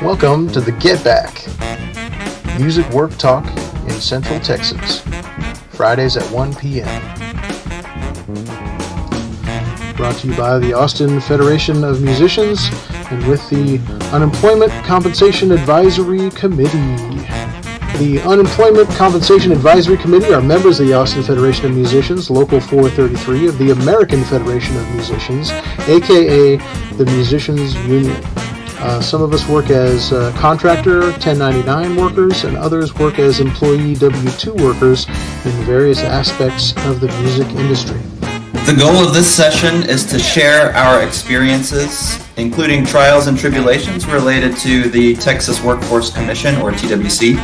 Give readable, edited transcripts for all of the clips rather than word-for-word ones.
Welcome to the Get Back, music work talk in Central Texas, Fridays at 1 p.m. Brought to you by the Austin Federation of Musicians and with the Unemployment Compensation Advisory Committee. The Unemployment Compensation Advisory Committee are members of the Austin Federation of Musicians, Local 433 of the American Federation of Musicians, aka the Musicians Union. Some of us work as contractor 1099 workers, and others work as employee W-2 workers in various aspects of the music industry. The goal of this session is to share our experiences, including trials and tribulations related to the Texas Workforce Commission, or TWC,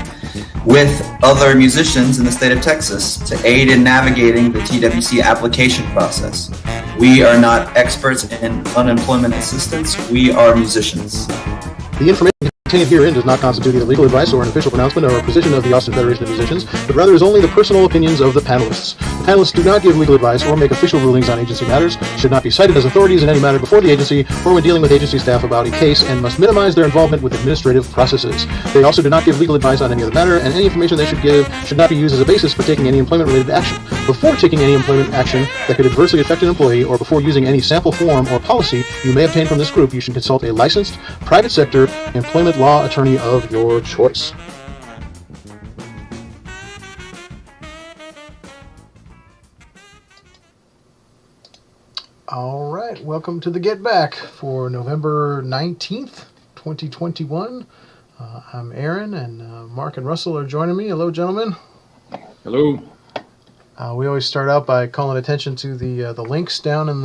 with other musicians in the state of Texas to aid in navigating the TWC application process. We are not experts in unemployment assistance. We are musicians. The information contained herein does not constitute either legal advice or an official pronouncement or a position of the Austin Federation of Musicians, but rather is only the personal opinions of the panelists. The panelists do not give legal advice or make official rulings on agency matters, should not be cited as authorities in any matter before the agency or when dealing with agency staff about a case, and must minimize their involvement with administrative processes. They also do not give legal advice on any other matter, and any information they should give should not be used as a basis for taking any employment-related action. Before taking any employment action that could adversely affect an employee, or before using any sample form or policy you may obtain from this group, you should consult a licensed, private sector, employment law attorney of your choice. All right, welcome to the Get Back for November 19th, 2021. I'm Aaron, and Mark and Russell are joining me. Hello, gentlemen. Hello. We always start out by calling attention to the links down in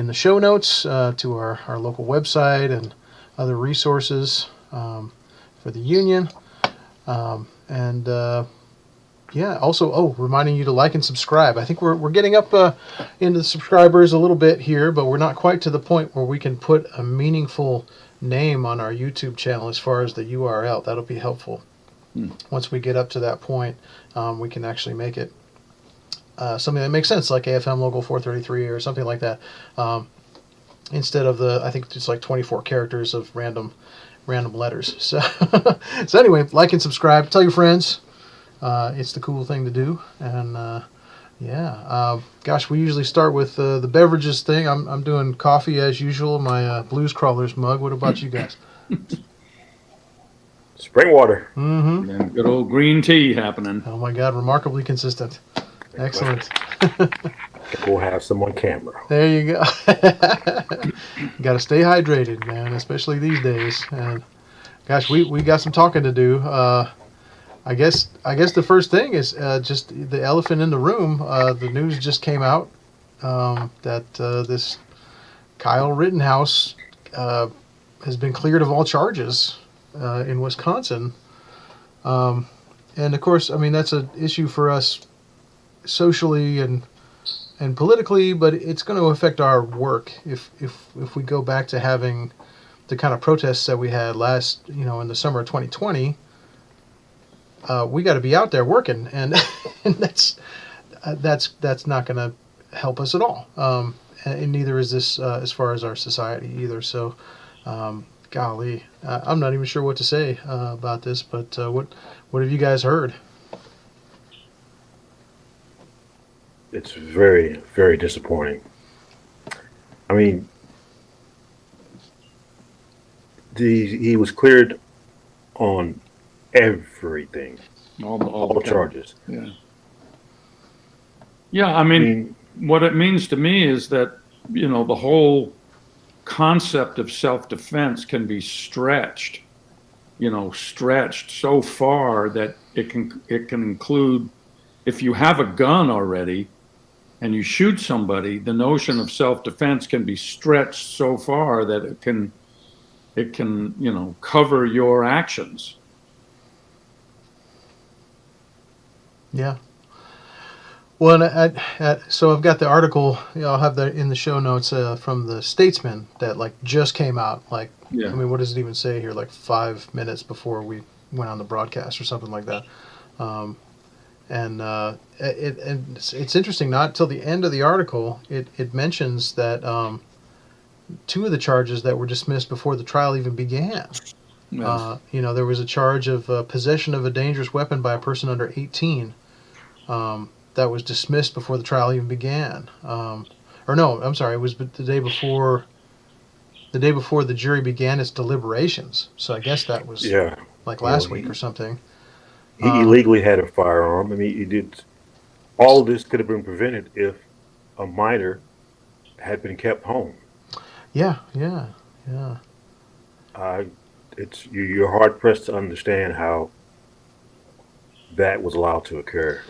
the show notes to our local website and other resources for the union. Also, reminding you to like and subscribe. I think we're getting up into the subscribers a little bit here, but we're not quite to the point where we can put a meaningful name on our YouTube channel as far as the URL. That'll be helpful. Once we get up to that point, we can actually make it something that makes sense, like AFM Local 433 or something like that. Instead of I think it's like 24 characters of random letters. So, so anyway, like and subscribe. Tell your friends. It's the cool thing to do. And gosh, we usually start with the beverages thing. I'm doing coffee as usual. My Blues Crawlers mug. What about you guys? Spring water. Mm-hmm. And good old green tea happening. Oh my God, remarkably consistent. Excellent. We'll have some on camera. There you go. Got to stay hydrated, man, especially these days. And gosh, we got some talking to do. I guess the first thing is just the elephant in the room. The news just came out that this Kyle Rittenhouse has been cleared of all charges in Wisconsin. And of course, I mean, that's an issue for us socially and politically, but it's going to affect our work if we go back to having the kind of protests that we had last, in the summer of 2020. We got to be out there working, and that's not going to help us at all. And neither is this as far as our society either. So, golly, I'm not even sure what to say about this. But what have you guys heard? It's very, very disappointing. I mean, he was cleared on everything, all the charges. Yeah. Yeah, I mean, what it means to me is that, the whole concept of self-defense can be stretched so far that it can include, if you have a gun already and you shoot somebody, the notion of self-defense can be stretched so far that it can cover your actions. Yeah. Well, so I've got the article. I'll have that in the show notes from the Statesman that just came out. I mean, what does it even say here? 5 minutes before we went on the broadcast or something like that. It's interesting. Not till the end of the article, it mentions that two of the charges that were dismissed before the trial even began. Yes. There was a charge of possession of a dangerous weapon by a person under 18 that was dismissed before the trial even began. Or no, I'm sorry, it was the day before. The day before the jury began its deliberations. So I guess that was like last week or something. He illegally had a firearm. I mean, he did. All of this could have been prevented if a minor had been kept home. Yeah. You're hard pressed to understand how that was allowed to occur.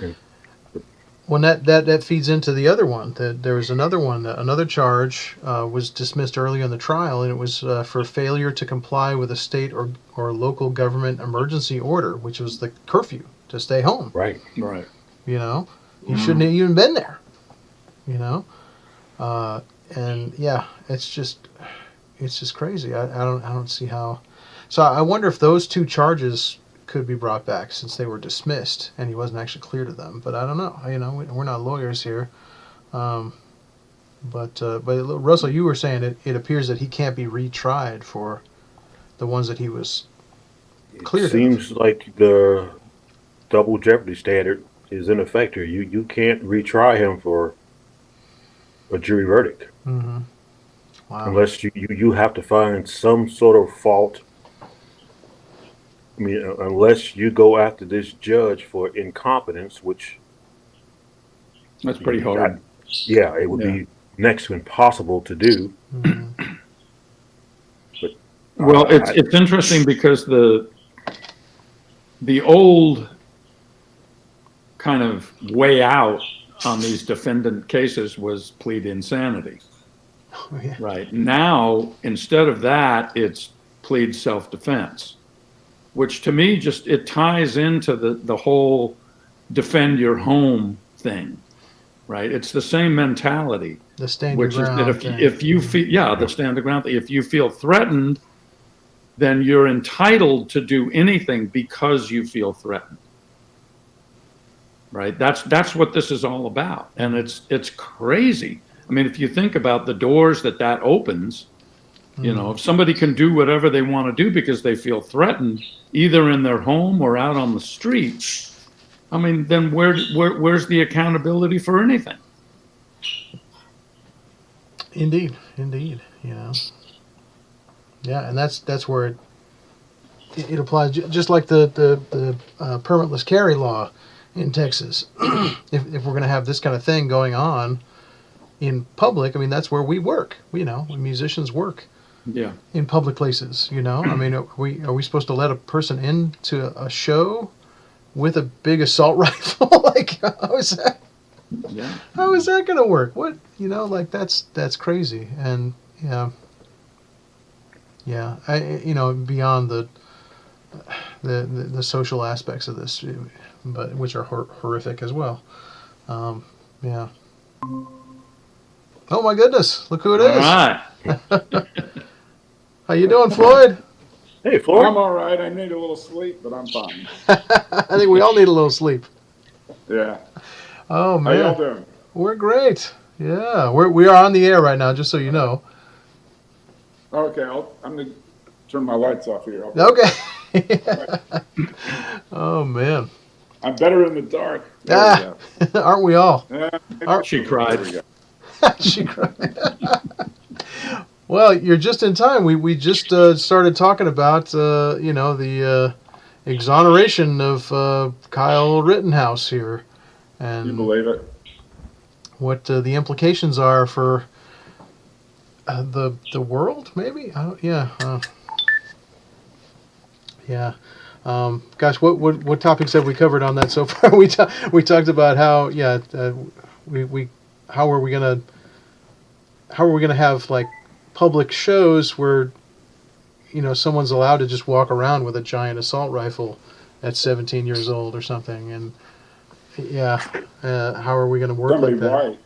Well, that feeds into the other one. There was another one. Another charge was dismissed early in the trial, and it was for failure to comply with a state or local government emergency order, which was the curfew to stay home. Right. You shouldn't have even been there. And yeah, it's just crazy. I don't see how. So I wonder if those two charges could be brought back since they were dismissed and he wasn't actually cleared of them. But I don't know. We're not lawyers here. But Russell, you were saying it appears that he can't be retried for the ones that he was cleared of. It seems like the double jeopardy standard is in effect here. You can't retry him for a jury verdict. Mm-hmm. Wow. Unless you have to find some sort of fault. I mean, unless you go after this judge for incompetence, which that's pretty hard. It would be next to impossible to do. Mm-hmm. But it's interesting because the old kind of way out on these defendant cases was plead insanity. Oh, yeah. Right. Now, instead of that, it's plead self-defense, which to me it ties into the whole defend your home thing, right? It's the same mentality. The stand your ground. Which is that if you feel, the stand your ground, if you feel threatened, then you're entitled to do anything because you feel threatened. Right? That's what this is all about. And it's crazy. I mean, if you think about the doors that opens, if somebody can do whatever they want to do because they feel threatened, either in their home or out on the street, I mean, then where's the accountability for anything? Indeed. Yeah, and that's where it applies, just like the permitless carry law in Texas. if we're going to have this kind of thing going on in public, I mean, that's where we work. When musicians work. Yeah. In public places, I mean, are we supposed to let a person into a show with a big assault rifle? Like, how is that? Yeah. How is that going to work? What, that's crazy. And beyond the social aspects of this, but which are horrific as well. Yeah. Oh my goodness! Look who it is. All right. How you doing, Floyd? Hey, Floyd. I'm all right. I need a little sleep, but I'm fine. I think we all need a little sleep. Yeah. Oh man. How y'all doing? We're great. Yeah, we are on the air right now, just so you know. Okay, I'm gonna turn my lights off here. Okay. Oh man. I'm better in the dark. Aren't we all? She cried. She cried. Well, you're just in time. We just started talking about the exoneration of Kyle Rittenhouse here, and You believe it? what the implications are for the world, maybe. Gosh, what topics have we covered on that so far? We talked about how how are we gonna have like public shows where someone's allowed to just walk around with a giant assault rifle at 17 years old or something, and how are we going to work Somebody like that? white.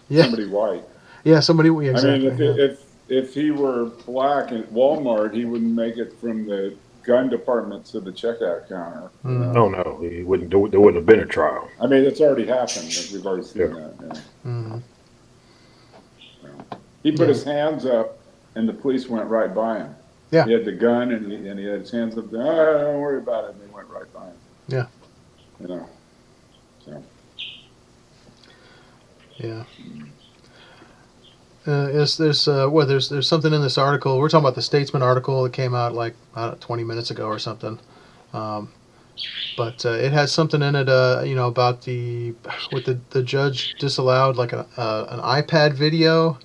Yeah. Somebody white. Yeah, somebody. Yeah, exactly. I mean, if he were black at Walmart, he wouldn't make it from the gun department to the checkout counter. Oh no, he wouldn't. There wouldn't have been a trial. I mean, it's already happened. We've already seen that. Yeah. Mm-hmm. He put his hands up, and the police went right by him. Yeah. He had the gun and he had his hands up there. Oh, don't worry about it. And they went right by him. Yeah. You know. So. Yeah. There's something in this article. We're talking about the Statesman article that came out like 20 minutes ago or something. But it has something in it, about the judge disallowed like an iPad video,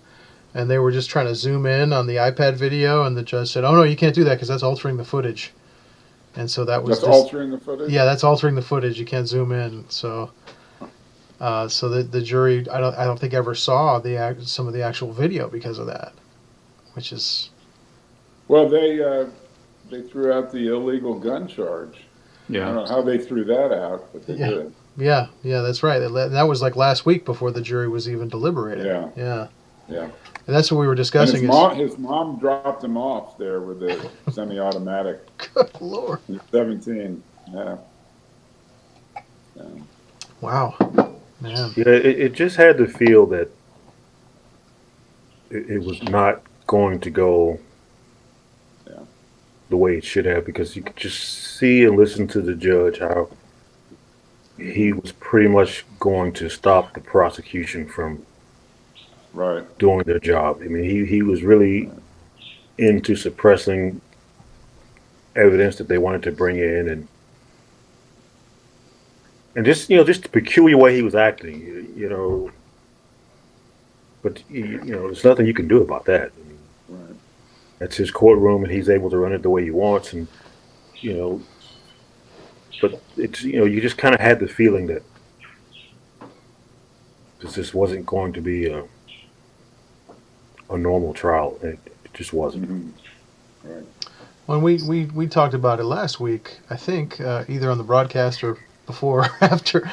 and they were just trying to zoom in on the iPad video, and the judge said, "Oh no, you can't do that because that's altering the footage." And so that was That's altering the footage? Yeah, that's altering the footage. You can't zoom in. So the jury, I don't think ever saw some of the actual video because of that, which is. Well, they threw out the illegal gun charge. Yeah. I don't know how they threw that out, but they did. Yeah, that's right. That was like last week before the jury was even deliberating. Yeah. And that's what we were discussing. His mom dropped him off there with the semi-automatic. Good Lord. He's 17. Yeah. Wow, man. Yeah, it just had to feel that it was not going to go the way it should have, because you could just see and listen to the judge how he was pretty much going to stop the prosecution from doing their job. I mean, he was really into suppressing evidence that they wanted to bring in, and just just the peculiar way he was acting, But there's nothing you can do about that. I mean, that's his courtroom, and he's able to run it the way he wants, and But it's you just kind of had the feeling that this wasn't going to be a normal trial. It just wasn't. Mm-hmm. Right. When we talked about it last week, I think either on the broadcast or before or after,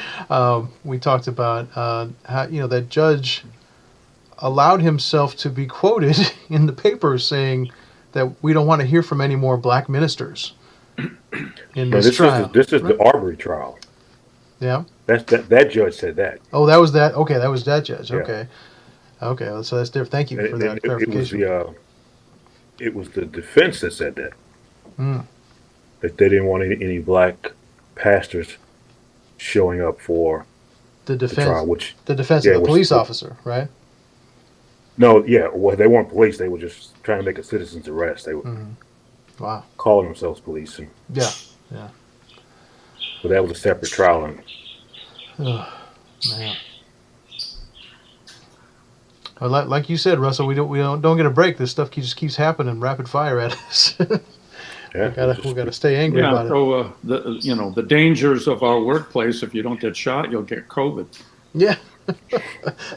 we talked about how that judge allowed himself to be quoted in the paper saying that we don't want to hear from any more black ministers in this trial. This is the Arbery trial. Yeah. That judge said that. Oh, that was that. Okay, that was that judge. Yeah. Okay. So that's different. Thank you for that clarification. It was the defense that said that. Mm. That they didn't want any black pastors showing up for the defense. The trial, the defense of the police officer, right? No, yeah. Well, they weren't police. They were just trying to make a citizen's arrest. They were Wow. calling themselves police. And, yeah. But that was a separate trial. And, oh, man. Well, like you said, Russell, we don't get a break. This stuff just keeps happening rapid fire at us. yeah, we gotta stay angry about it. So the dangers of our workplace. If you don't get shot, you'll get COVID. Yeah.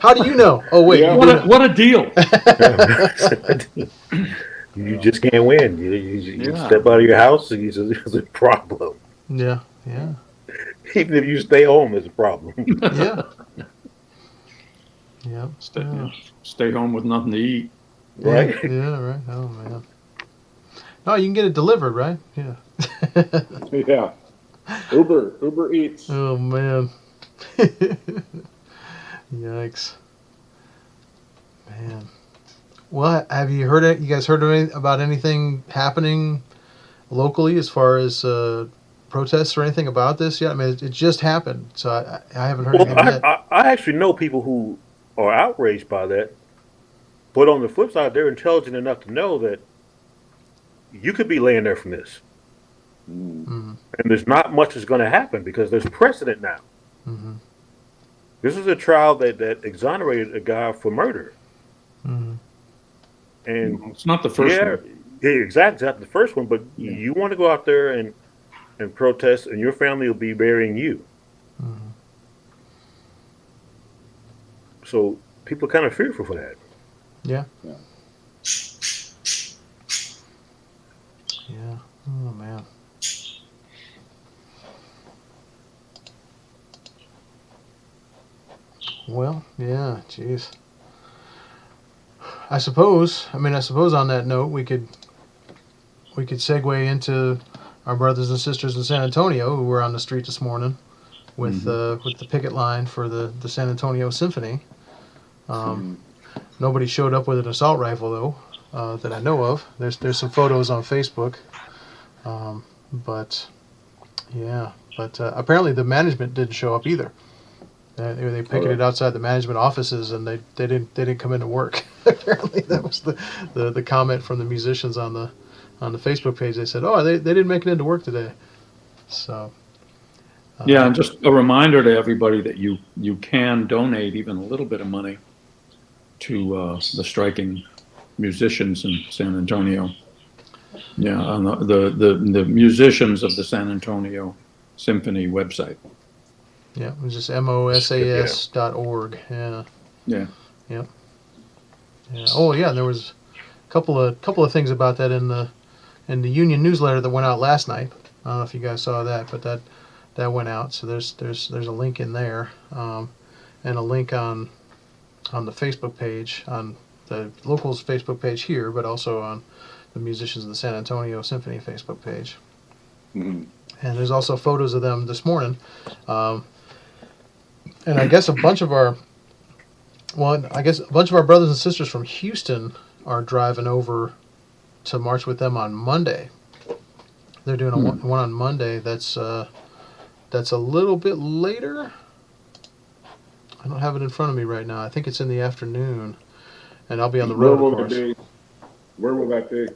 How do you know? Oh wait, Yeah. What a deal! You just can't win. You step out of your house, and it's a problem. Yeah. Even if you stay home, it's a problem. Yeah. Yeah. Stay home with nothing to eat. Right? Yeah. Right. Oh man. No, you can get it delivered, right? Yeah. Yeah. Uber Eats. Oh man. Yikes. Man. Well, have you heard it? You guys heard about anything happening locally as far as protests or anything about this yet? I mean, it just happened, so I haven't heard anything yet. I actually know people who are outraged by that, but on the flip side, they're intelligent enough to know that you could be laying there from this. Mm-hmm. And there's not much that's going to happen because there's precedent now. Mm-hmm. This is a trial that exonerated a guy for murder. Mm-hmm. And It's not the first one. Yeah, exactly. It's not the first one, but you want to go out there and protest, and your family will be burying you. Mm-hmm. So people are kind of fearful for that. Yeah. Oh man. Well, yeah. Jeez. I suppose on that note we could segue into our brothers and sisters in San Antonio who were on the street this morning with the picket line for the San Antonio Symphony. Nobody showed up with an assault rifle though. that I know of. There's some photos on Facebook, but yeah. But apparently the management didn't show up either. They picketed outside the management offices, and they didn't come into work. Apparently that was the comment from the musicians on the Facebook page. They said, "Oh, they didn't make it into work today." So. Yeah, and just a reminder to everybody that you can donate even a little bit of money to the striking musicians in San Antonio. Yeah, on the musicians of the San Antonio Symphony website. Yeah, it was just mosas.org. Yeah. Yeah. Yep. Yeah. Oh, yeah. And there was a couple of things about that in the union newsletter that went out last night. I don't know if you guys saw that, but that went out. So there's a link in there, and a link on the Facebook page, on the locals Facebook page here, but also on the musicians of the San Antonio Symphony Facebook page. Mm-hmm. And there's also photos of them this morning. And I guess a bunch of our brothers and sisters from Houston are driving over to march with them on Monday. They're doing one on Monday. That's a little bit later. I don't have it in front of me right now. I think it's in the afternoon, and I'll be on the road. Where will it be? Where will that be?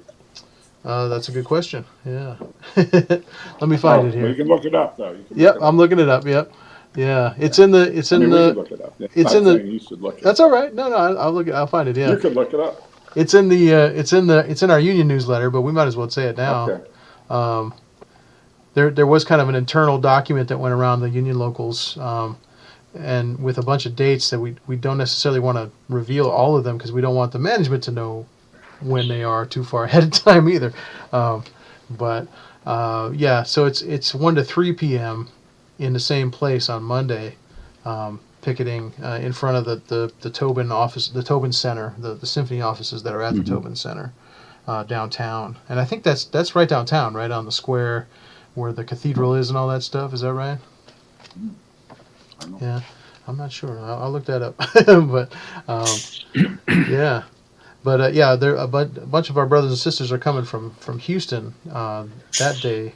That's a good question. Yeah. Let me find it here. You can look it up though. Yep, I'm looking it up. Yep. Yeah, it's in the. We should look it up. Yeah. It's in the. You should look it That's all right. No, I'll look. I'll find it. Yeah. You could look it up. It's in the. It's in our union newsletter, but we might as well say it now. Okay. There was kind of an internal document that went around the union locals, and with a bunch of dates that we don't necessarily want to reveal all of them because we don't want the management to know when they are too far ahead of time either. But yeah, so it's 1 to 3 p.m. in the same place on Monday, picketing in front of the Tobin office, the Tobin Center, the symphony offices that are at the Tobin Center downtown. And I think that's right downtown, right on the square where the cathedral is and all that stuff. Is that right? Yeah, I'm not sure. I'll look that up. But yeah. But yeah, a bunch of our brothers and sisters are coming from Houston that day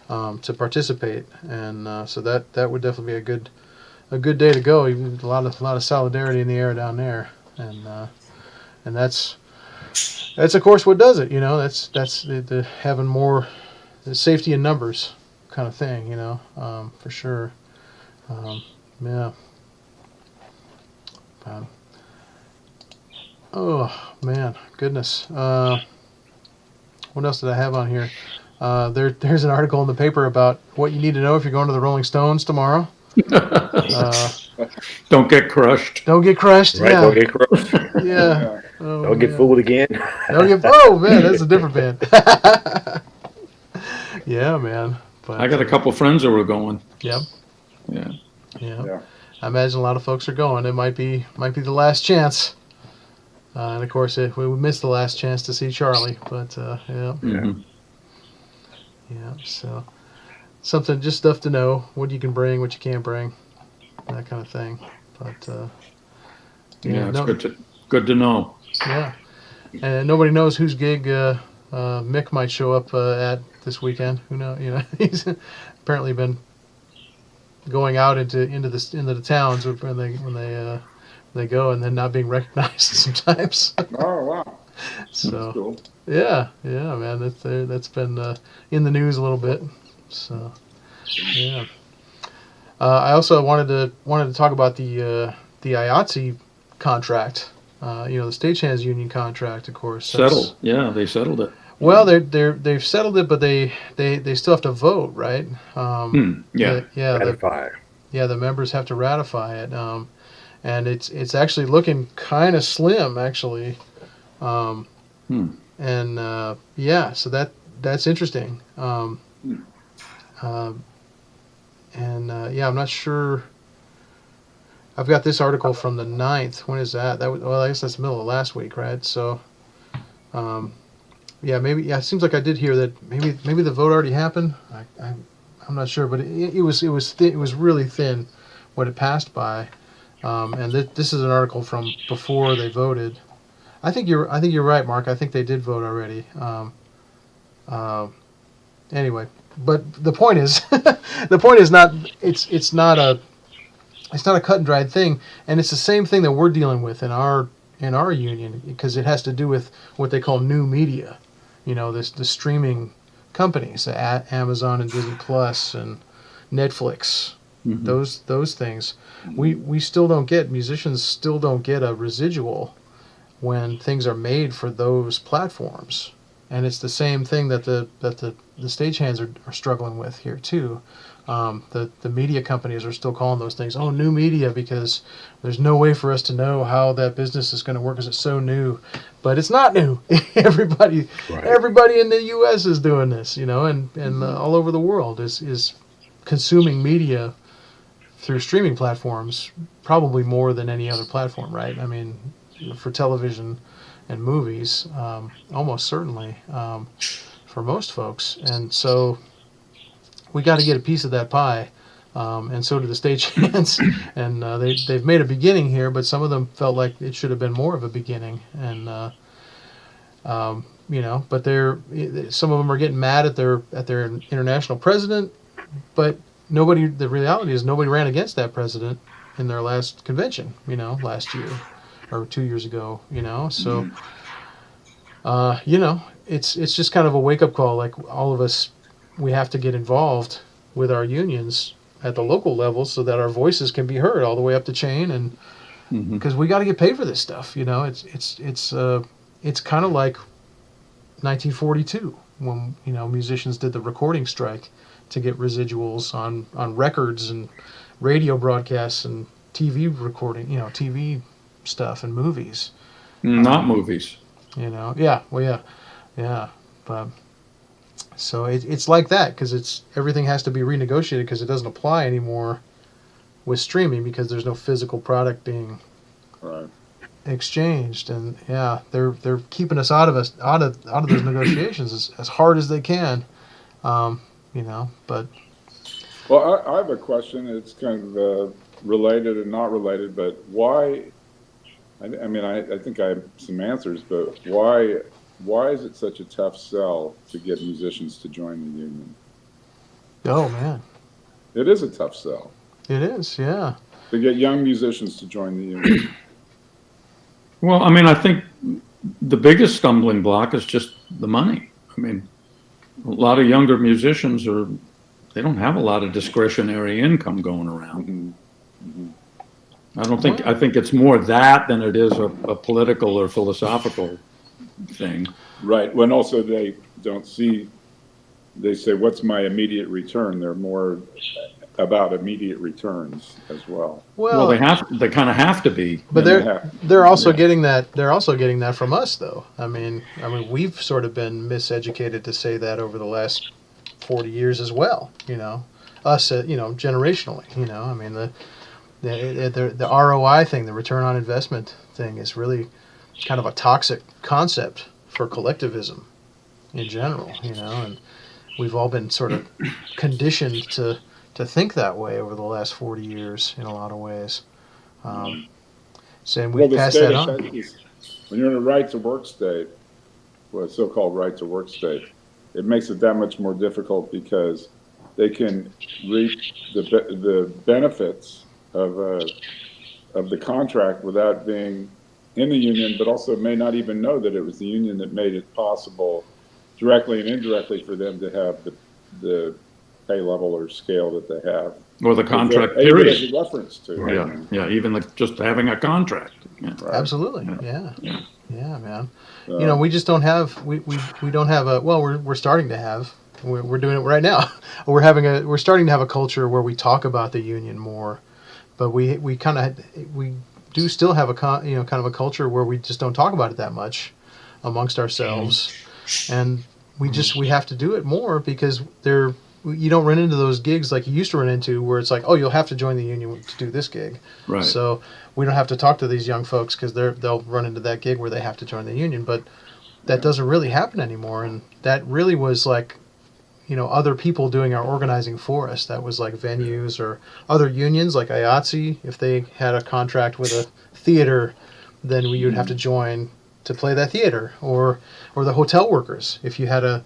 to participate, and so that would definitely be a good day to go. Even a lot of solidarity in the air down there, and that's of course what does it. You know, that's the having more the safety in numbers kind of thing. You know, for sure. Yeah. Oh man, goodness. What else did I have on here? There's an article in the paper about what you need to know if you're going to the Rolling Stones tomorrow. Don't get crushed. Don't get crushed. Right, Yeah. don't get crushed. Yeah. Oh, Don't get fooled again. Oh man, that's a different band. Yeah, man. But, I got a couple friends that were going. Yep. Yeah. Yeah. I imagine a lot of folks are going. It might be the last chance. And of course, we missed the last chance to see Charlie, but yeah. Mm-hmm. Yeah, so just stuff to know, what you can bring, what you can't bring, that kind of thing. But Yeah, it's good to know. Yeah, and nobody knows whose gig Mick might show up at this weekend. Who knows? You know, he's apparently been going out into the towns when they go and then not being recognized sometimes. Oh wow! So That's cool. yeah, man, that's been in the news a little bit. So yeah, I also wanted to talk about the Ayati contract. The stagehands union contract, of course. Settled. Yeah, they settled it. Well, they've settled it, but they still have to vote, right? Yeah. Ratify. The members have to ratify it. And it's actually looking kind of slim, actually. And so that's interesting. I'm not sure. I've got this article from the 9th. When is that? I guess that's the middle of last week, right? So, it seems like I did hear that maybe the vote already happened. I'm not sure, but it was really thin what it passed by. And this is an article from before they voted. I think you're right, Mark. I think they did vote already. Anyway, but the point is, the point is not. It's not a cut and dried thing, and it's the same thing that we're dealing with in our union, because it has to do with what they call new media. You know, the streaming companies, Amazon and Disney Plus and Netflix. Mhm. Those things. We still don't get, musicians still don't get a residual when things are made for those platforms. And it's the same thing that the stagehands are struggling with here too. The media companies are still calling those things, oh, new media, because there's no way for us to know how that business is going to work because it's so new. But it's not new. everybody Right. everybody in the U.S. is doing this, you know, and all over the world is consuming media through streaming platforms, probably more than any other platform, right? I mean, for television and movies, almost certainly, for most folks. And so we got to get a piece of that pie, and so do the stagehands. And they've made a beginning here, but some of them felt like it should have been more of a beginning. And you know, but some of them are getting mad at their international president, but nobody. The reality is nobody ran against that president in their last convention. You know, last year or 2 years ago. You know, so you know, it's just kind of a wake up call. Like, all of us, we have to get involved with our unions at the local level so that our voices can be heard all the way up the chain, and because we got to get paid for this stuff. You know, it's kind of like 1942 when, you know, musicians did the recording strike to get residuals on records and radio broadcasts and TV recording, you know, TV stuff and movies. Not movies. You know, yeah, well, yeah, but so it's like that, because everything has to be renegotiated because it doesn't apply anymore with streaming, because there's no physical product being Right. exchanged. And yeah, they're keeping us out of those negotiations as hard as they can, you know. But Well, I have a question. It's kind of related and not related, but why? I mean, I think I have some answers, but why is it such a tough sell to get musicians to join the union? oh man, It is a tough sell it is, yeah. to get young musicians to join the union. Well, I mean, I think the biggest stumbling block is just the money. I mean, a lot of younger musicians they don't have a lot of discretionary income going around. Mhm. I think it's more that than it is a political or philosophical thing. Right. When also they don't see, they say, what's my immediate return? They're more about immediate returns as well. Well, they kind of have to be. But And they're also yeah. getting that. They're also getting that from us, though. I mean, we've sort of been miseducated to say that over the last 40 years as well. You know, us, you know, generationally. You know, I mean, the ROI thing, the return on investment thing, is really kind of a toxic concept for collectivism in general. You know, and we've all been sort of conditioned to think that way over the last 40 years in a lot of ways. Saying we Well, the pass state that of on. Texas, when you're in a right to work state, well, a so-called right to work state, it makes it that much more difficult because they can reap the benefits of the contract without being in the union, but also may not even know that it was the union that made it possible, directly and indirectly, for them to have the pay level or scale that they have. Or the contract As period. a reference to. Yeah, even just having a contract. Yeah. Right. Absolutely, Yeah. yeah, man. You know, we just don't have we don't have a, well, we're starting to have, we're doing it right now. We're starting to have a culture where we talk about the union more, but we do still have kind of a culture where we just don't talk about it that much amongst ourselves, and we have to do it more, because you don't run into those gigs like you used to run into, where it's like, oh, you'll have to join the union to do this gig. Right. So we don't have to talk to these young folks because they'll run into that gig where they have to join the union. But that doesn't really happen anymore. And that really was like, you know, other people doing our organizing for us. That was like venues or other unions like Ayati. If they had a contract with a theater, then you'd have to join to play that theater, or the hotel workers. If you had a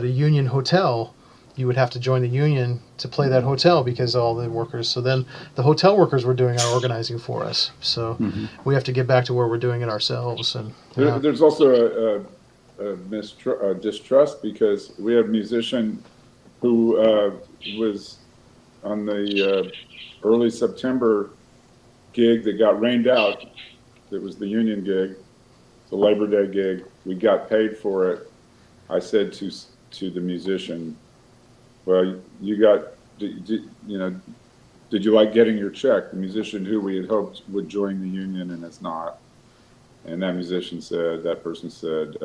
union hotel, you would have to join the union to play that hotel because all the workers. So then the hotel workers were doing our organizing for us. So we have to get back to where we're doing it ourselves. And there's also a distrust because we have a musician who was on the early September gig that got rained out. It was the union gig, the Labor Day gig. We got paid for it. I said to the musician, "Well, did you like getting your check?" The musician who we had hoped would join the union and is not. And that person said,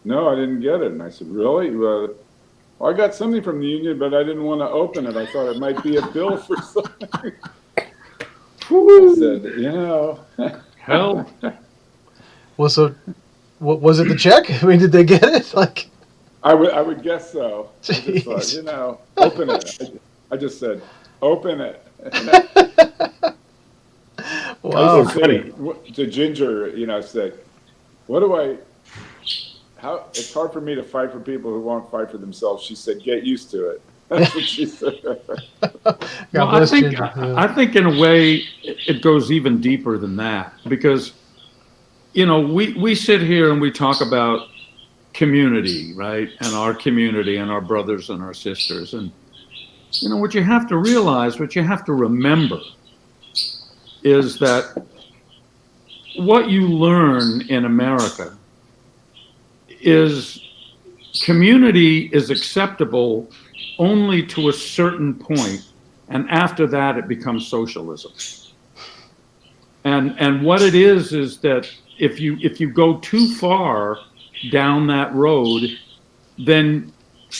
"No, I didn't get it." And I said, "Really? Well, I got something from the union, but I didn't want to open it. I thought it might be a bill for something." I said, Hell. Well, so what was it? The check? I mean, did they get it? Like, I would guess so. I just thought, open it. I just said, "Open it." wow. To Ginger, I said, "What do I? How? It's hard for me to fight for people who won't fight for themselves." She said, "Get used to it." That's what she said. Well, I think in a way it goes even deeper than that because, we sit here and we talk about community, right? And our community and our brothers and our sisters. And, what you have to realize, what you have to remember is that what you learn in America is community is acceptable only to a certain point, and after that it becomes socialism. And what it is that if you go too far down that road, then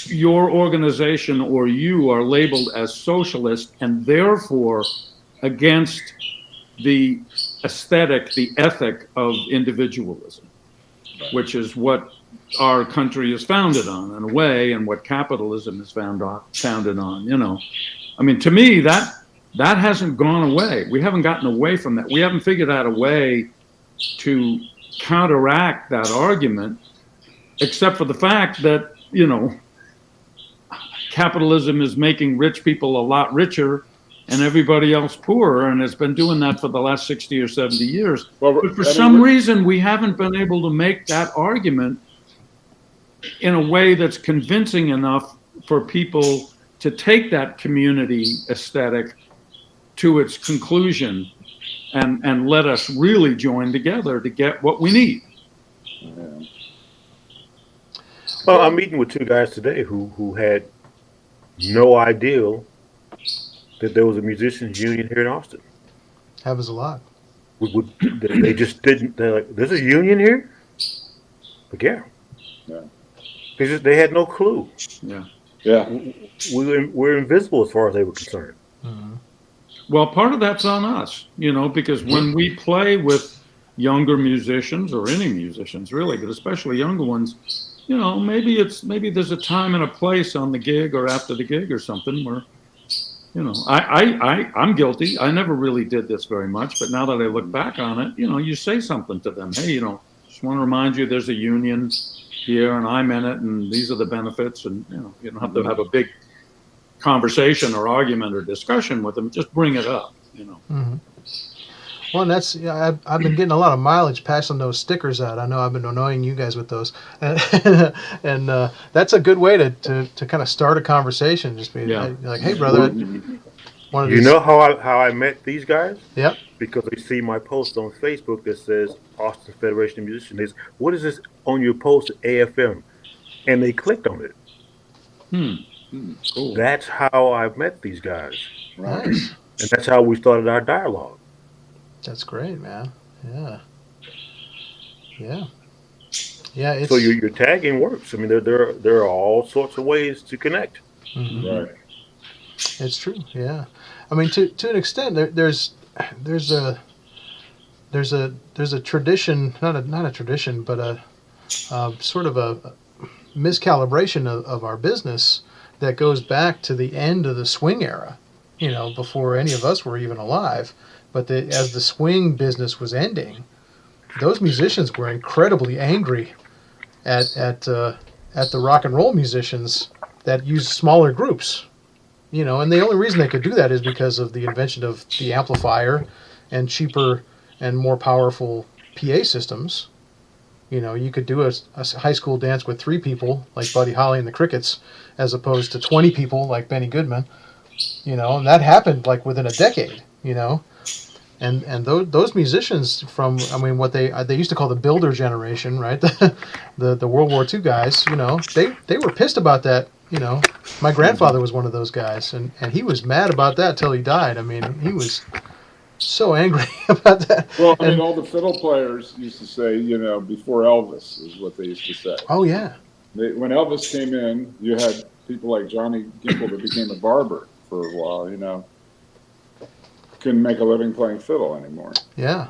your organization or you are labeled as socialist and therefore against the aesthetic, the ethic of individualism, which is what our country is founded on in a way, and what capitalism is founded on. I mean, to me, that hasn't gone away. We haven't gotten away from that. We haven't figured out a way to counteract that argument, except for the fact that, capitalism is making rich people a lot richer and everybody else poorer, and it's been doing that for the last 60 or 70 years. But for some reason, we haven't been able to make that argument in a way that's convincing enough for people to take that community aesthetic to its conclusion and let us really join together to get what we need. Yeah. Well, I'm meeting with two guys today who had no idea that there was a musicians union here in Austin. Happens a lot. They just didn't. They're like, "There's a union here?" Like, yeah. They had no clue. Yeah. We're invisible as far as they were concerned. Mm-hmm. Well, part of that's on us, because when we play with younger musicians or any musicians really, but especially younger ones, maybe there's a time and a place on the gig or after the gig or something where, I'm guilty. I never really did this very much, but now that I look back on it, you say something to them. Hey, just want to remind you there's a union here and I'm in it and these are the benefits, and you don't have to have a big conversation or argument or discussion with them. Just bring it up. Mm-hmm. Well, and that's I've been getting a lot of mileage passing those stickers out. I know I've been annoying you guys with those, and that's a good way to kind of start a conversation. Just be like, "Hey, brother." How I met these guys? Yep. Because they see my post on Facebook that says Austin Federation of Musicians. What is this on your post at AFM? And they clicked on it. Cool. That's how I met these guys. Nice. And that's how we started our dialogue. That's great, man. Yeah. It's, so your tagging works. I mean, there are all sorts of ways to connect. Mm-hmm. Right. It's true. Yeah. I mean, to an extent, there's a tradition, not a tradition, but a sort of a miscalibration of our business that goes back to the end of the swing era, before any of us were even alive. But as the swing business was ending, those musicians were incredibly angry at the rock and roll musicians that used smaller groups. And the only reason they could do that is because of the invention of the amplifier and cheaper and more powerful PA systems. You could do a high school dance with 3 people, like Buddy Holly and the Crickets, as opposed to 20 people, like Benny Goodman. And that happened like within a decade. And those musicians from, what they used to call the builder generation, right? The World War II guys, they were pissed about that. My grandfather was one of those guys, and he was mad about that till he died. He was so angry about that. Well, all the fiddle players used to say, before Elvis is what they used to say. Oh, yeah. When Elvis came in, you had people like Johnny Gimple that became a barber for a while, couldn't make a living playing fiddle anymore. Yeah.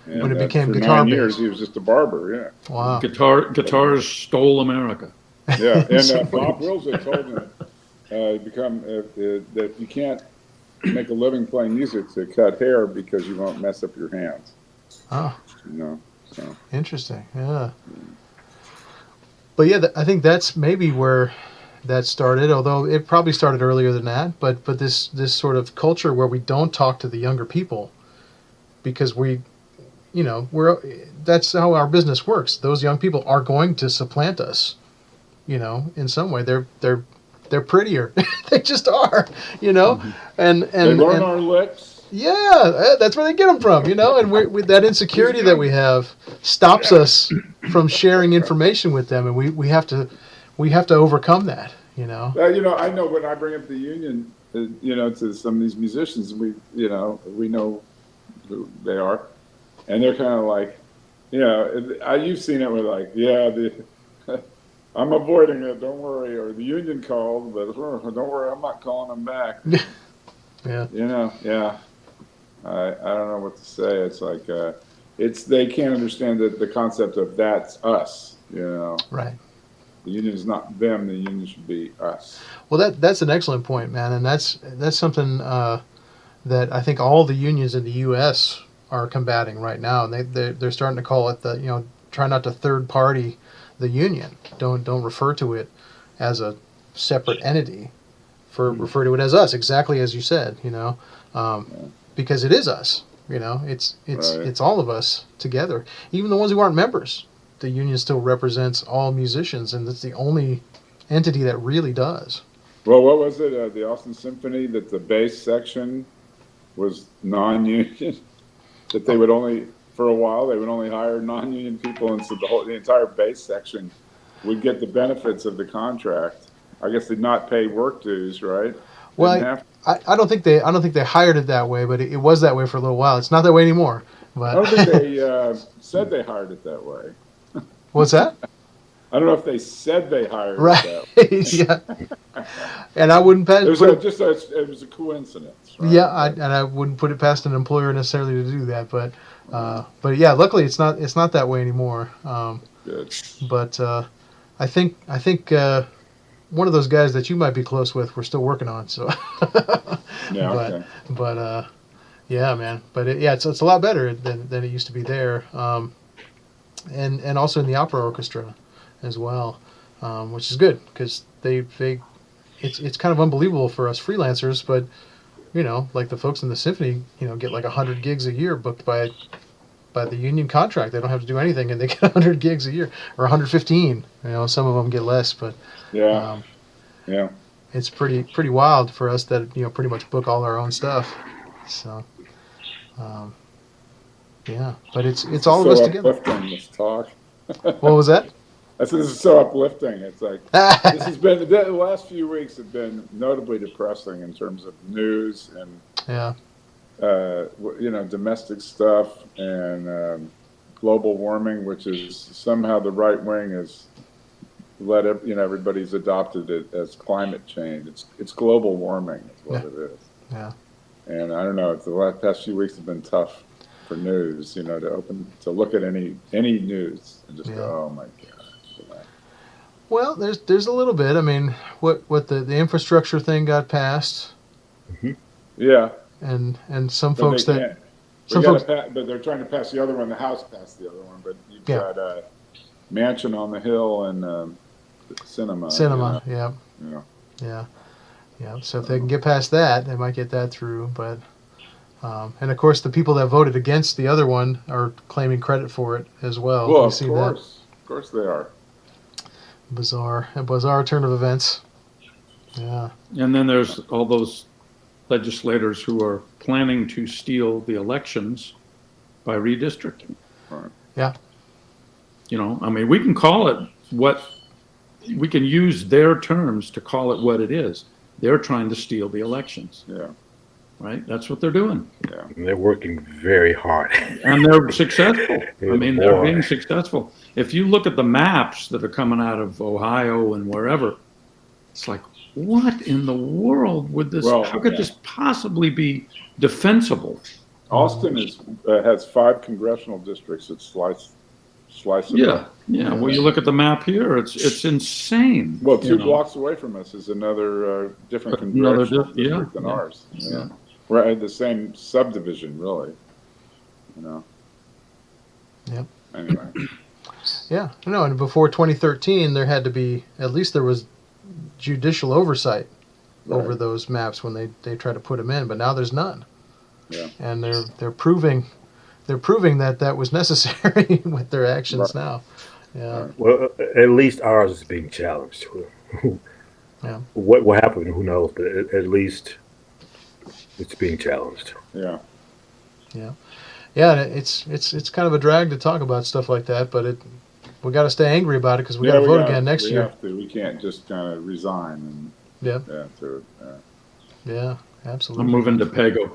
And when it became for guitar 9 years, he was just a barber, yeah. Wow. Guitars stole America. Yeah, and Bob Wills told him that you can't make a living playing music to cut hair because you won't mess up your hands. Oh. So. Interesting, yeah. But yeah, I think that's maybe where that started, although it probably started earlier than that. But this sort of culture where we don't talk to the younger people because that's how our business works. Those young people are going to supplant us, in some way. They're prettier. They just are, and they learn our licks. Yeah, that's where they get them from, and with that insecurity that we have stops us from sharing information with them, and we have to overcome that, I know when I bring up the union, to some of these musicians, we know who they are, and they're kind of like, you've seen it with like, I'm avoiding it, don't worry, or the union called, but don't worry, I'm not calling them back. Yeah. I don't know what to say. It's like, they can't understand the concept of that's us, Right. The union is not them, the union should be us. Well, that's an excellent point, man, and that's something that I think all the unions in the U.S. are combating right now, and they're starting to call it try not to third party the union. Don't refer to it as a separate entity. Refer to it as us, exactly as you said. Because it is us. It's all of us together. Even the ones who aren't members, the union still represents all musicians, and it's the only entity that really does. Well, what was it? The Austin Symphony, that the bass section was non-union. That they would only, for a while, they would only hire non-union people, and so the entire bass section would get the benefits of the contract. I guess they'd not pay work dues, right? Well, I don't think they hired it that way, but it was that way for a little while. It's not that way anymore. But I don't think they said they hired it that way. What's that? I don't know if they said they hired right. it that way. Yeah. And I wouldn't it was a coincidence. Right? Yeah, I wouldn't put it past an employer necessarily to do that, but yeah, luckily it's not that way anymore. Good. But I think one of those guys that you might be close with, we're still working on. So. Yeah. Okay. But yeah, man. But it's a lot better than it used to be there. And also in the opera orchestra as well, which is good because it's kind of unbelievable for us freelancers, but like the folks in the symphony, get like 100 gigs a year booked by the union contract. They don't have to do anything, and they get 100 gigs a year or 115. Some of them get less, but yeah, it's pretty wild for us that pretty much book all our own stuff. So. Yeah, but it's all of us together. Uplifting, this talk. What was that? I said this is so uplifting. It's like this has been the last few weeks have been notably depressing in terms of news and domestic stuff and global warming, which is somehow the right wing has let everybody's adopted it as climate change. It's global warming is what it is. Yeah. And I don't know. The past few weeks have been tough for news, to look at any news and just go, oh my God. Well, there's a little bit. I mean, what the infrastructure thing got passed. Mm-hmm. Yeah. And some folks that some folks. But they're trying to pass the other one. The House passed the other one, but you've Yeah. got Mansion on the Hill and Cinema. Cinema, Yeah. yeah. So if they can get past that, they might get that through. But and of course, the people that voted against the other one are claiming credit for it as well. Well, You of see course they are. that a bizarre turn of events. Yeah, And then there's all those legislators who are planning to steal the elections by redistricting. Right. yeah, You know, I mean, we can call it we can use their terms to call it what it is. They're trying to steal the elections, Yeah. right? That's what they're doing. Yeah. And they're working very hard. And they're successful. I mean, they're Boy. being successful. If you look at the maps that are coming out of Ohio and wherever, it's like, what in the world would this, Well, how could yeah. this possibly be defensible? Austin has 5 congressional districts that slice it Yeah, up. yeah. Well, you look at the map here, it's insane. Well, you 2 know. blocks away from us is another different Another congressional yeah, district than yeah. ours. Yeah. We're at the same subdivision, really. You know. Yep. Anyway. yeah. No, and before 2013, there had to be there was judicial oversight over Right. those maps when they try to put them in, but now there's none. Yeah. And they're proving that was necessary with their actions Right. now. Yeah. Right. Well, at least ours is being challenged. Yeah. What happened? Who knows? But at least it's being challenged. Yeah. Yeah, and it's kind of a drag to talk about stuff like that, but we got to stay angry about it because we got to vote again next year. We can't just kind of resign and Yeah. Yeah, I'm absolutely. moving to Pago.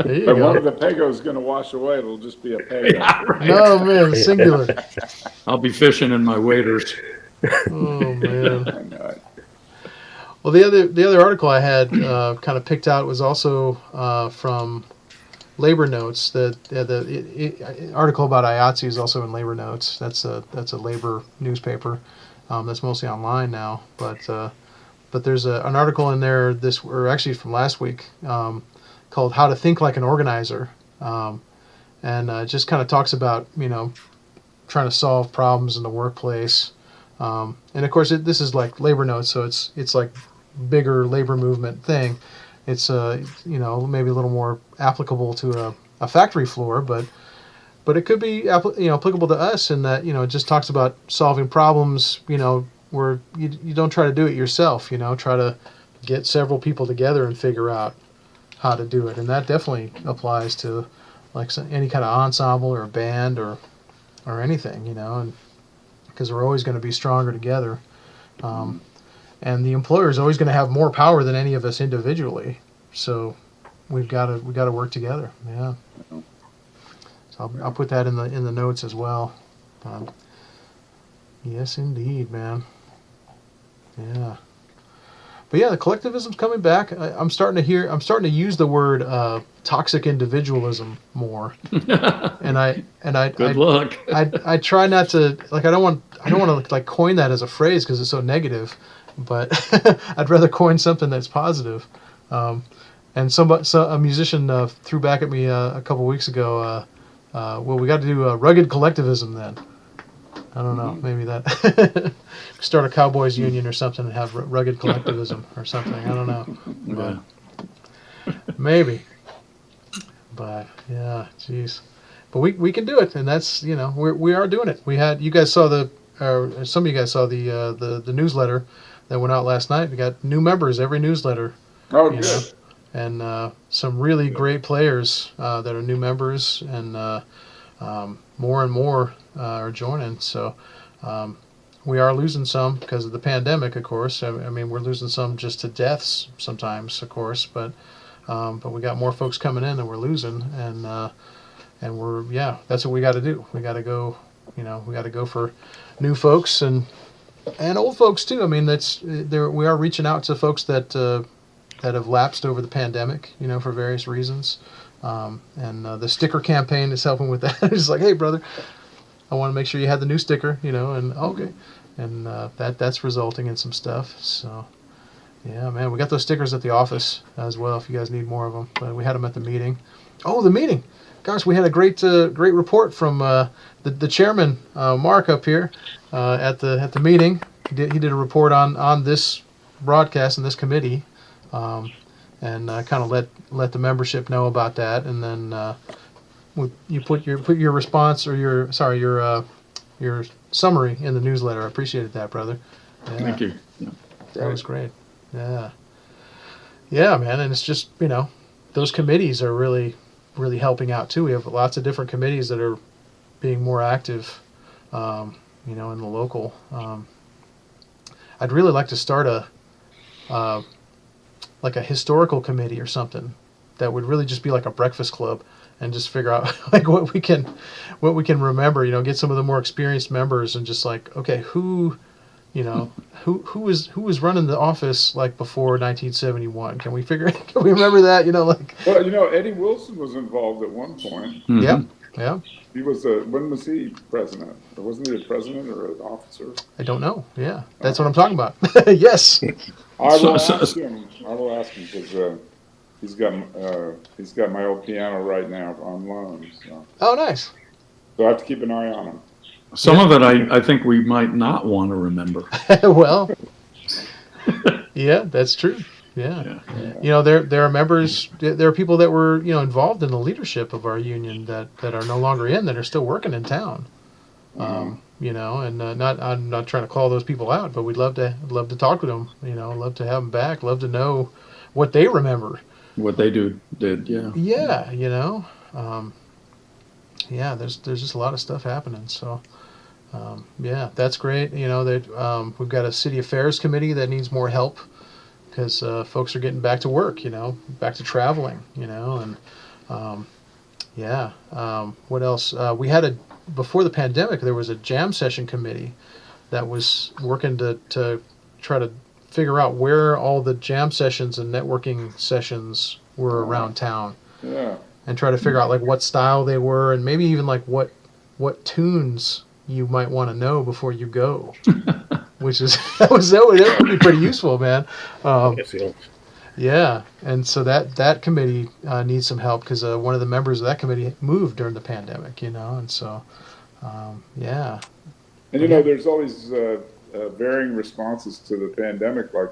There you But one go. of the Pagos is going to wash away. It'll just be a Pago. Yeah, right. No man, singular. I'll be fishing in my waders. Oh man. I know it. Well, the other article I had kind of picked out was also from Labor Notes. The article about Ayati is also in Labor Notes. That's a labor newspaper that's mostly online now. But there's an article in there actually from last week called "How to Think Like an Organizer," and just kind of talks about trying to solve problems in the workplace. And of course, this is like Labor Notes, so it's like bigger labor movement thing. It's maybe a little more applicable to a factory floor, but it could be applicable to us in that it just talks about solving problems. Where you don't try to do it yourself. Try to get several people together and figure out how to do it, and that definitely applies to like any kind of ensemble or a band or anything. And because we're always going to be stronger together. And the employer is always going to have more power than any of us individually. So we've got to work together. Yeah. So I'll put that in the notes as well. Yes, indeed, man. Yeah. But yeah, the collectivism's coming back. I'm starting to use the word toxic individualism more. and I Good luck. I try not to I don't want to like coin that as a phrase because it's so negative, but I'd rather coin something that's positive. And a musician threw back at me a couple weeks ago. Well, we got to do rugged collectivism then. I don't know. Maybe that start a cowboys union or something and have rugged collectivism or something. I don't know. But maybe. But yeah, jeez. But we can do it, and that's we are doing it. You guys saw some of you guys saw the newsletter that went out last night. We got new members every newsletter. Oh, good. And some really great players that are new members, and more and more are joining. So we are losing some because of the pandemic, of course. I mean, we're losing some just to deaths sometimes, of course. But we got more folks coming in than we're losing, and we're that's what we got to do. We got to go. We got to go for new folks and old folks too. I mean, we are reaching out to folks that have lapsed over the pandemic, for various reasons. And the sticker campaign is helping with that. It's like, hey, brother, I want to make sure you had the new sticker, and okay. And that's resulting in some stuff. So, Yeah, man, we got those stickers at the office as well. If you guys need more of them, but we had them at the meeting. Oh, the meeting! Gosh, we had a great report from the chairman, Mark, up here at the meeting. He did a report on this broadcast and this committee, and kind of let the membership know about that. And then you put your response or your summary in the newsletter. I appreciated that, brother. Yeah, Thank you. Yeah. that was great. Yeah. Yeah, man, and it's just, those committees are really, really helping out too. We have lots of different committees that are being more active, in the local. I'd really like to start like a historical committee or something that would really just be like a breakfast club and just figure out like what we can remember. Get some of the more experienced members and just like, okay, who was running the office like before 1971? Can we remember that? Well, Eddie Wilson was involved at one point. Mhm. Yeah. He was when was he president? Or wasn't he a president or an officer? I don't know. Yeah, that's what I'm talking about. Yes. I will ask him because he's got my old piano right now on loan. So Oh, nice. I have to keep an eye on him. Some of it I think we might not want to remember. Well, yeah, that's true. Yeah. There are members, there are people that were, involved in the leadership of our union that are no longer that are still working in town. And I'm not trying to call those people out, but we'd love to talk to them, love to have them back, love to know what they remember. What they did, yeah. Yeah, there's just a lot of stuff happening. So, that's great. That we've got a city affairs committee that needs more help because folks are getting back to work, back to traveling, and what else? We had before the pandemic, there was a jam session committee that was working to try to figure out where all the jam sessions and networking sessions were around town. Yeah. And try to figure out like what style they were and maybe even like what tunes you might want to know before you go. Which is that would be pretty useful, man. Yeah, and so that committee needs some help because one of the members of that committee moved during the pandemic, and so yeah. And there's always varying responses to the pandemic. Like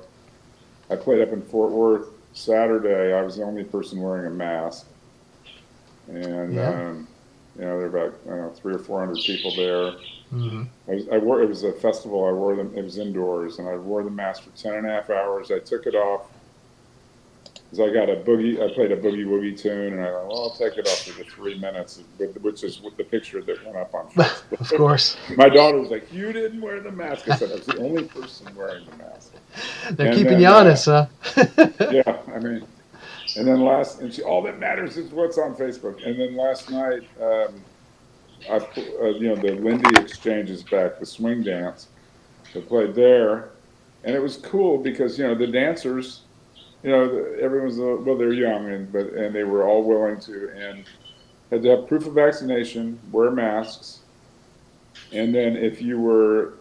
I played up in Fort Worth Saturday. I was the only person wearing a mask, and there were about 300 or 400 people there. Mm-hmm. It was a festival. I wore them. It was indoors, and I wore the mask for 10.5 hours. I took it off because I played a boogie woogie tune, and I thought, well, I'll take it off for the 3 minutes, which is the picture that went up on Facebook. Of course. My daughter was like, "You didn't wear the mask." I said, "I was the only person wearing the mask." They're keeping you honest, huh? Yeah, I mean, and then all that matters is what's on Facebook. And then last night, the Lindy Exchange is back, the swing dance. I played there, and it was cool because the dancers, everyone's they're young and they were all willing to and had to have proof of vaccination, wear masks, and then if you were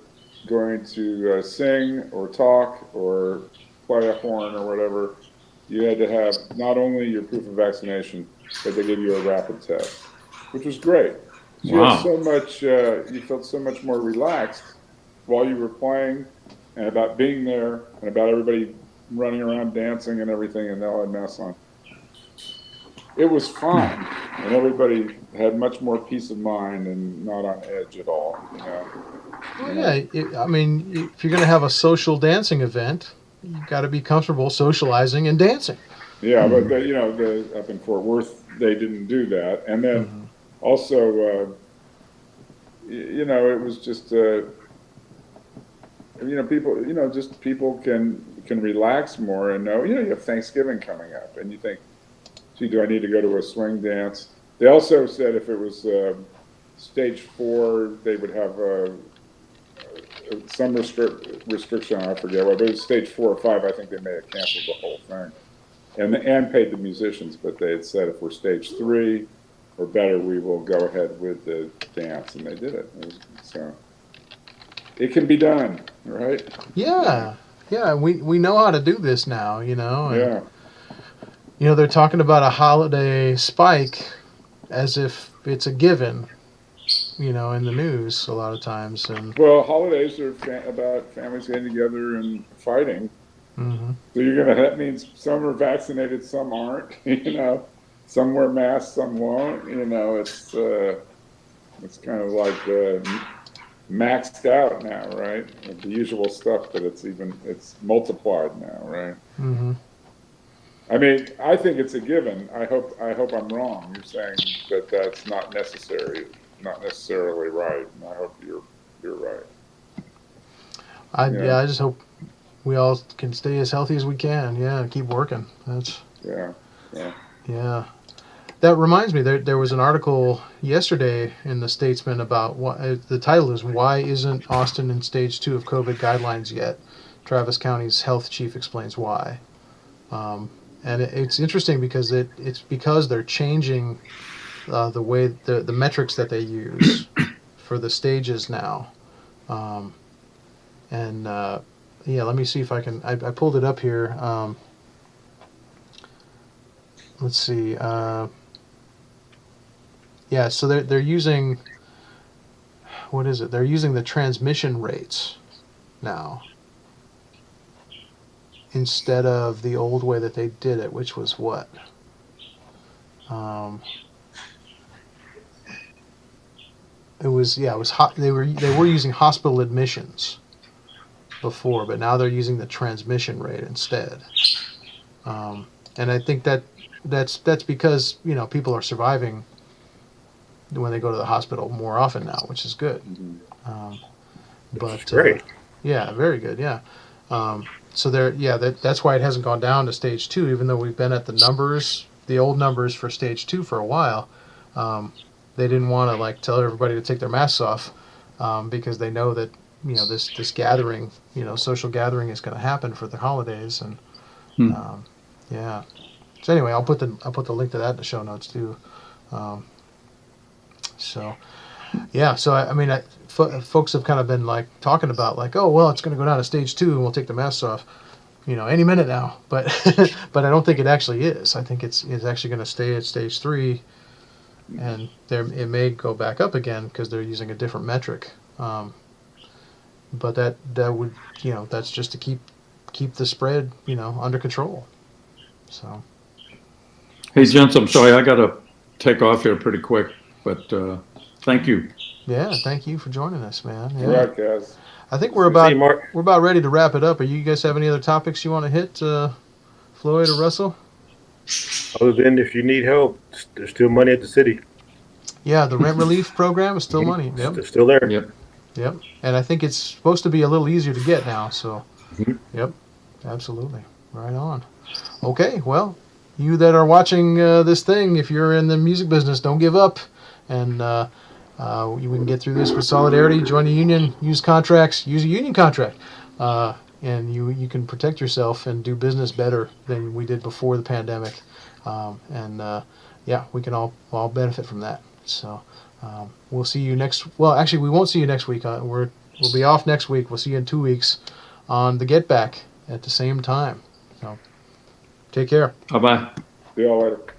going to sing or talk or play a horn or whatever, you had to have not only your proof of vaccination, but they give you a rapid test, which was great. So Wow. You felt so much more relaxed while you were playing and about being there and about everybody running around dancing and everything and they all had masks on. It was fun and everybody had much more peace of mind and not on edge at all. Well, yeah, I mean, if you're going to have a social dancing event, you've got to be comfortable socializing and dancing. Yeah, but up in Fort Worth, they didn't do that. And then also, it was just, people can relax more and know, you have Thanksgiving coming up and you think, gee, do I need to go to a swing dance? They also said if it was stage 4, they would have some restriction. I forget what, but it was stage 4 or 5. I think they may have canceled the whole thing, and paid the musicians. But they had said if we're stage 3 or better, we will go ahead with the dance, and they did it. So it can be done, right? Yeah, Yeah, we know how to do this now, you know. And, Yeah. you know, they're talking about a holiday spike as if it's a given, you know, in the news a lot of times. And Well, holidays are about families getting together and fighting. hmm So that means some are vaccinated, some aren't. Some wear masks, some won't. It's kind of like maxed out now, right? With the usual stuff, but it's multiplied now, right? hmm I mean, I think it's a given. I hope I'm wrong. You're saying that that's not necessarily right, and I hope you're right. I just hope we all can stay as healthy as we can. Yeah, and keep working. That's Yeah, yeah. yeah. That reminds me, there was an article yesterday in the Statesman about what the title is "Why Isn't Austin in Stage 2 of COVID Guidelines Yet?" Travis County's health chief explains why. And it's interesting because it's because they're changing the way the metrics that they use for the stages now. Um, and yeah, let me see if I can. I pulled it up here. Let's see. Yeah, so they're using, what is it? They're using the transmission rates now instead of the old way that they did it, which was what? It was they were using hospital admissions before, but now they're using the transmission rate instead. And I think that's because, you know, people are surviving when they go to the hospital more often now, which is good. But Great. yeah, very good. Yeah. So that's why it hasn't gone down to stage 2, even though we've been at the old numbers for stage 2 for a while. They didn't want to like tell everybody to take their masks off because they know that, you know, this gathering, you know, social gathering is going to happen for the holidays. And yeah. So anyway, I'll put the link to that in the show notes too. So yeah, so I mean, folks have kind of been like talking about like, oh well, it's going to go down to stage 2 and we'll take the masks off, you know, any minute now. But but I don't think it actually is. I think it's actually going to stay at stage 3, and it may go back up again because they're using a different metric. But that would, you know, that's just to keep the spread, you know, under control. So. Hey, gents, I'm sorry, I got to take off here pretty quick, but thank you. Yeah, thank you for joining us, man. Yeah. All right, guys. I think we're See you, Mark. about ready to wrap it up. Are you guys have any other topics you want to hit, Floyd or Russell? Other than if you need help, there's still money at the city. Yeah, the rent relief program is still money. Yep. They're still there. Yep. Yep. And I think it's supposed to be a little easier to get now. So, Mhm. Yep, absolutely. Right on. Okay, well, you that are watching this thing, if you're in the music business, don't give up. And we can get through this with solidarity. Join a union, use contracts, use a union contract. And you can protect yourself and do business better than we did before the pandemic. Yeah, we can all benefit from that. So we'll see you actually, we won't see you next week. We'll be off next week. We'll see you in 2 weeks on the Get Back at the same time. So take care. Bye-bye. See y'all later.